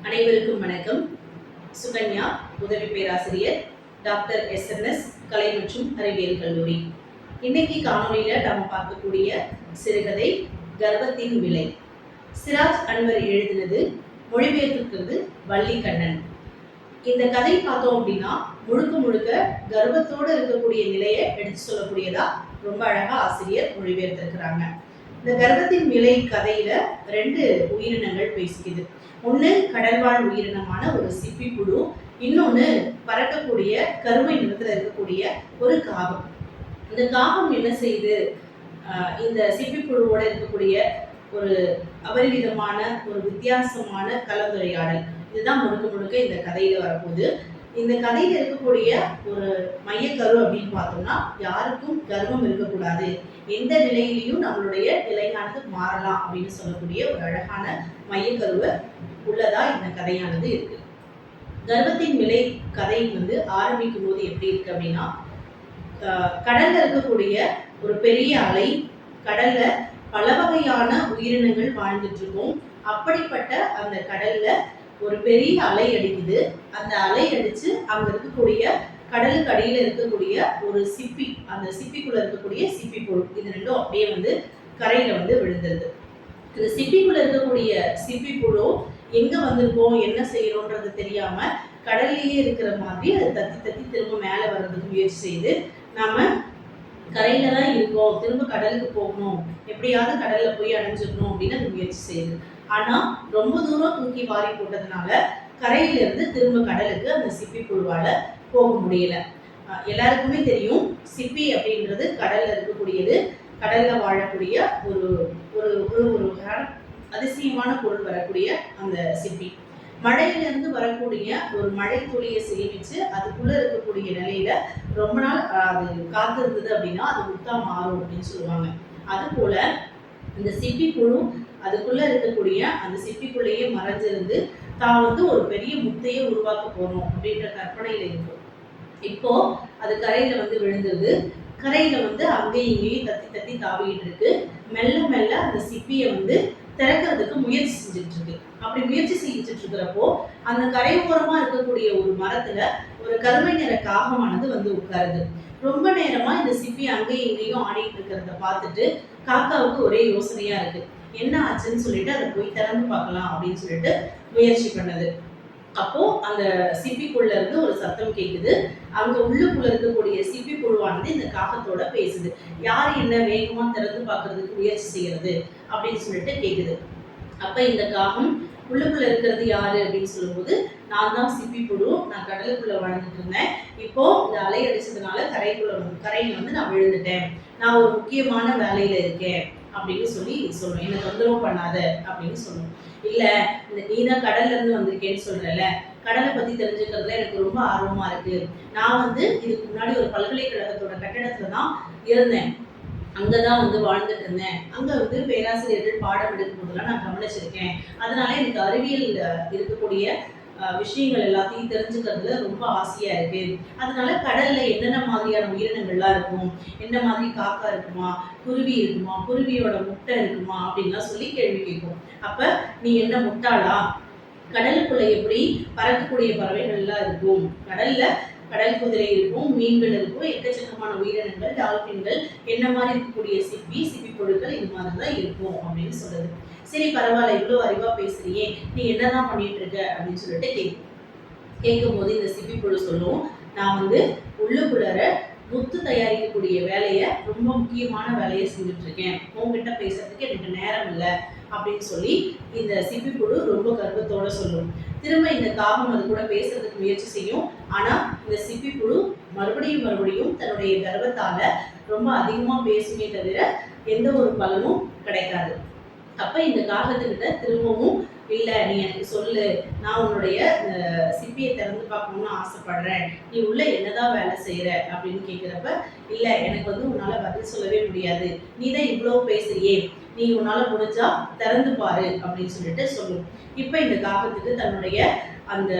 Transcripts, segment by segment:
அனைவருக்கும் வணக்கம். சுகன்யா, உதவி பேராசிரியர், டாக்டர் SNS கலை மற்றும் அறிவியல் கல்லூரி. இன்னைக்கு காணொலியில நம்ம பார்க்கக்கூடிய சிறுகதை கர்வத்தின் விலை. சிராஜ் அன்வர் எழுதினது, மொழிபெயர்த்திருக்கிறது வள்ளிக்கண்ணன். இந்த கதை பார்த்தோம் அப்படின்னா முழுக்க முழுக்க கர்வத்தோடு இருக்கக்கூடிய நிலையை எடுத்து சொல்லக்கூடியதா ரொம்ப அழகா ஆசிரியர் மொழிபெயர்த்திருக்கிறாங்க. இந்த கர்வத்தின் விலை கதையில 2 உயிரினங்கள் பேசிக்குது. ஒன்று கடல்வாழ் உயிரினமான ஒரு சிப்பி புழு, இன்னொன்று பறக்கக்கூடிய கருமை நிறத்தில் இருக்கக்கூடிய ஒரு காகம். இந்த காகம் என்ன செய்யுது, இந்த சிப்பி புழுவோட இருக்கக்கூடிய ஒரு அபரிவிதமான ஒரு வித்தியாசமான கலந்துரையாடல், இதுதான் முழுக்க முழுக்க இந்த கதையில வரப்போகுது. இந்த கதையில இருக்கக்கூடிய ஒரு மையக்கரு அப்படின்னு பார்த்தோம்னா, யாருக்கும் கர்வம் இருக்கக்கூடாது, எந்த நிலையிலையும் நம்மளுடைய நிலையானது மாறலாம் அப்படின்னு சொல்லக்கூடிய ஒரு அழகான மையக்கருவை உள்ளதா இந்த கதையானது இருக்கு. கர்வத்தின் விலை கதை ஆரம்பிக்கும் போது எப்படி இருக்கு அப்படின்னா, கடல்ல இருக்கக்கூடிய ஒரு பெரிய அலை, கடல்ல பல வகையான உயிரினங்கள் வாழ்ந்துட்டு இருக்கும். அப்படிப்பட்ட அந்த கடல்ல ஒரு பெரிய அலை அடிக்குது. அந்த அலை அடிச்சு அங்க இருக்கக்கூடிய கடலுக்கு அடியில இருக்கக்கூடிய ஒரு சிப்பி, அந்த சிப்பிக்குள்ள இருக்கக்கூடிய சிப்பி புழு, இது ரெண்டும் அப்படியே கரையில விழுந்துருது. இந்த சிப்பிக்குள்ள இருக்கக்கூடிய சிப்பி புழு எங்க வந்திருக்கோம், என்ன செய்யறோன்றது தெரியாம கடல்லையே இருக்கிற மாதிரி அது தத்தி தத்தி திரும்ப மேல வர்றதுக்கு முயற்சி செய்து, நாம கரையில தான் இருக்கோம், திரும்ப கடலுக்கு போகணும், எப்படியாவது கடல்ல போய் அடைஞ்சிடணும் அப்படின்னு அது முயற்சி செய்யுது. ஆனா ரொம்ப தூரம் தூக்கி வாரி போட்டதுனால கரையில இருந்து திரும்ப கடலுக்கு அந்த சிப்பி புழுவால போக முடியல. எல்லாருக்குமே தெரியும், சிப்பி அப்படின்றது கடல்ல இருக்கக்கூடியது, கடல்ல வாழக்கூடிய ஒரு ஒரு ஒரு அதிசயமான பொருள் வரக்கூடிய அந்த சிப்பி. மழையிலிருந்து வரக்கூடிய ஒரு மழை துளியை சேமிச்சு அதுக்குள்ள இருக்கக்கூடிய நிலையில ரொம்ப நாள் அது காத்திருந்தது அப்படின்னா அது முத்தா மாறும் அப்படின்னு சொல்லுவாங்க. அது போல இந்த சிப்பி புழு அதுக்குள்ள இருக்கக்கூடிய அந்த சிப்பிக்குள்ளேயே மறைஞ்சிருந்து தான் ஒரு பெரிய முத்தையே உருவாக்க போறோம் அப்படின்ற கற்பனையில இருக்கும். இப்போ அது கரையில விழுந்தது. கரையில அங்கேயும் இங்கேயும் தத்தி தத்தி தாவிட்டு இருக்கு. மெல்ல மெல்ல அந்த சிப்பியை திறக்கிறதுக்கு முயற்சி செஞ்சுட்டு இருக்கு. அப்படி முயற்சி செஞ்சுட்டு இருக்கிறப்போ அந்த கரையோரமா இருக்கக்கூடிய ஒரு மரத்துல ஒரு கருமை நிற காகமானது உட்காருது. ரொம்ப நேரமா இந்த சிப்பி அங்கேயும் இங்கேயும் ஆடிட்டு இருக்கிறத பார்த்துட்டு காக்காவுக்கு ஒரே யோசனையா இருக்கு. என்ன ஆச்சுன்னு சொல்லிட்டு அதை போய் திறந்து பார்க்கலாம் அப்படின்னு சொல்லிட்டு முயற்சி பண்ணது. அப்போ அந்த சிப்பிக்குள்ள இருந்து ஒரு சத்தம் கேக்குது. அங்க உள்ளுக்குள்ள இருக்கக்கூடிய சிப்பி புழுவானது இந்த காகத்தோட பேசுது. யார் என்ன வேகமா திறந்து பார்க்கறதுக்கு முயற்சி செய்யறது அப்படின்னு சொல்லிட்டு கேக்குது. அப்ப இந்த காகம் உள்ளுக்குள்ள இருக்கிறது யாரு அப்படின்னு சொல்லும்போது, நான் தான் சிப்பி புழு, நான் கடலுக்குள்ள வாழ்ந்துட்டு இருந்தேன், இப்போ இந்த அலை அடிச்சதுனால கரையில நான் விழுந்துட்டேன், நான் ஒரு முக்கியமான வேலையில இருக்கேன் அப்படின்னு சொல்லணும். என்ன தொந்தரவு பண்ணாத அப்படின்னு சொல்லணும். இல்ல நீதான் கடல்ல இருந்து வந்திருக்கேன்னு சொல்றல, கடலை பத்தி தெரிஞ்சுக்கிறதுல எனக்கு ரொம்ப ஆர்வமா இருக்கு. நான் இதுக்கு முன்னாடி ஒரு பல்கலைக்கழகத்தோட கட்டடத்துல தான் இருந்தேன், அங்கதான் வாழ்ந்துட்டு இருந்தேன். அங்க பேராசிரியர்கள் பாடம் எடுக்கும் போதெல்லாம் நான் கவனிச்சிருக்கேன். அதனால எனக்கு அறிவியல் இருக்கக்கூடிய விஷயங்கள் எல்லாத்தையும் தெரிஞ்சுக்கிறதுல ரொம்ப ஆசையா இருக்கு. அதனால கடல்ல என்னென்ன மாதிரியான உயிரினங்கள்லாம் இருக்கும், என்ன மாதிரி காக்கா இருக்குமா, குருவி இருக்குமா, குருவியோட முட்டை இருக்குமா அப்படின்லாம் சொல்லி கேள்வி கேட்கும். அப்ப நீ என்ன முட்டாளா, கடலுக்குள்ள எப்படி பறக்கக்கூடிய பறவைகள்லாம் இருக்கும், கடல்ல கடல் குதிரை இருக்கும், மீன்கள் இருக்கும், எக்கச்சக்கமான உயிரினங்கள், டால்பின்கள், என்ன மாதிரி இருக்கக்கூடிய சிப்பி பொருட்கள் இது மாதிரிதான் இருக்கும் அப்படின்னு சொல்லுது. சரி பரவாயில்ல, இவ்வளவு அறிவா பேசுறியே, நீ என்னதான் பண்ணிட்டு இருக்க அப்படின்னு சொல்லிட்டு கேட்கும் போது இந்த சிப்பி புழு சொல்லும், நான் உள்ளுக்குள்ளார முத்து தயாரிக்கக்கூடிய வேலையை, ரொம்ப முக்கியமான வேலையை செஞ்சுட்டு இருக்கேன், உங்ககிட்ட பேசுறதுக்கு எனக்கு நேரம் இல்லை அப்படின்னு சொல்லி இந்த சிப்பி புழு ரொம்ப கர்வத்தோட சொல்லும். திரும்ப இந்த காகம் அது கூட பேசுறதுக்கு முயற்சி செய்யும். ஆனா இந்த சிப்பி புழு மறுபடியும் தன்னுடைய கர்வத்தால ரொம்ப அதிகமா பேசுமே தவிர எந்த ஒரு பலனும் கிடைக்காது. அப்ப இந்த காகத்துக்கிட்ட திரும்பவும், இல்ல நீ எனக்கு சொல்லு, நான் உன்னுடைய சிப்பியை திறந்து பார்க்கணும்னு ஆசைப்படுறேன், நீ உள்ள என்னதான் வேலை செய்யற அப்படின்னு கேட்கிறப்ப, இல்ல எனக்கு உன்னால பதில் சொல்லவே முடியாது, நீ தான் இவ்வளவு பேசுறியே, நீ உன்னால முடிஞ்சா திறந்து பாரு அப்படின்னு சொல்லிட்டு சொல்லும். இப்ப இந்த காகத்துக்கு தன்னுடைய அந்த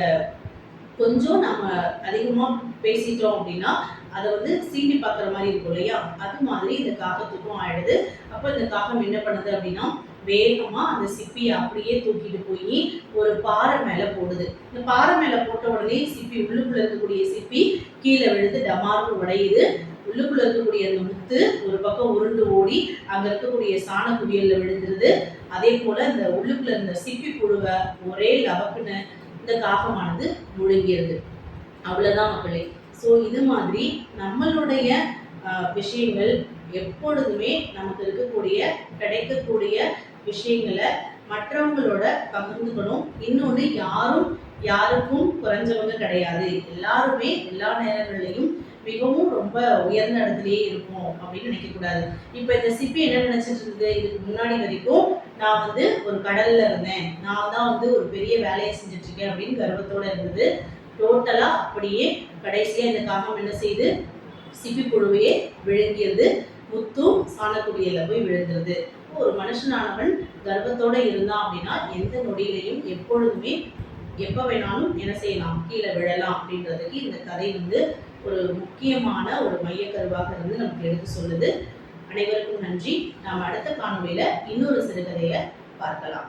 கொஞ்சம் நம்ம அதிகமா பேசிட்டோம் அப்படின்னா அதை சீண்டி பார்க்குற மாதிரி இருக்கும் இல்லையா, அது மாதிரி இந்த காகத்துக்கும் ஆயிடுது. அப்போ இந்த காகம் என்ன பண்ணுது அப்படின்னா, வேகமா அந்த சிப்பியை அப்படியே தூக்கிட்டு போய் ஒரு பாறை மேல போடுது. இந்த பாறை மேல போட்ட உடனே சிப்பி உள்ளுக்குள்ள இருக்கக்கூடிய சிப்பி கீழே விழுந்து டமார்னு உடையுது. உள்ளுக்குள்ள இருக்கக்கூடிய அந்த முத்து ஒரு பக்கம் உருண்டு ஓடி அங்க இருக்கக்கூடிய சாண குவியல்ல விழுந்துருது. அதே போல இந்த உள்ளுக்குள்ள இருந்த சிப்பி புழுவை ஒரே லவக்குன்னு இந்த காகமானது முழுங்கிருது. அவ்வளவுதான் மக்களே. ஸோ இது மாதிரி நம்மளுடைய விஷயங்கள் எப்பொழுதுமே நமக்கு இருக்கக்கூடிய கிடைக்கக்கூடிய விஷயங்களை மற்றவங்களோட பகிர்ந்துக்கணும். இன்னொன்று, யாருக்கும் குறைஞ்சவங்க கிடையாது. எல்லாருமே எல்லா நேரங்கள்லையும் மிகவும் ரொம்ப உயர்ந்த இடத்துலயே இருக்கும் அப்படின்னு நினைக்கக்கூடாது. இப்போ இந்த சிப்பி என்ன நினைச்சிட்டு இருந்தது, இதுக்கு முன்னாடி வரைக்கும் நான் ஒரு கடல்ல இருந்தேன், நான் தான் ஒரு பெரிய வேலையை செஞ்சுட்டு இருக்கேன் அப்படின்னு கர்வத்தோட இருந்தது. டோட்டலா அப்படியே கடைசியா இந்த காகம் என்ன செய்யுது, சிப்பி புழுவையே விழுங்கியது. முத்தும் சாணக்குவியல போய் விழுந்துருது. ஒரு மனுஷனானவன் கர்வத்தோட இருந்தான் அப்படின்னா எந்த நொடியிலையும் எப்பொழுதுமே எப்ப வேணாலும் என்ன செய்யலாம், கீழே விழலாம் அப்படின்றதுக்கு இந்த கதை ஒரு முக்கியமான ஒரு மையக்கருவாக இருந்து நமக்கு எடுத்து சொல்லுது. அனைவருக்கும் நன்றி. நாம் அடுத்த காணொளியில இன்னொரு சிறுகதையை பார்க்கலாம்.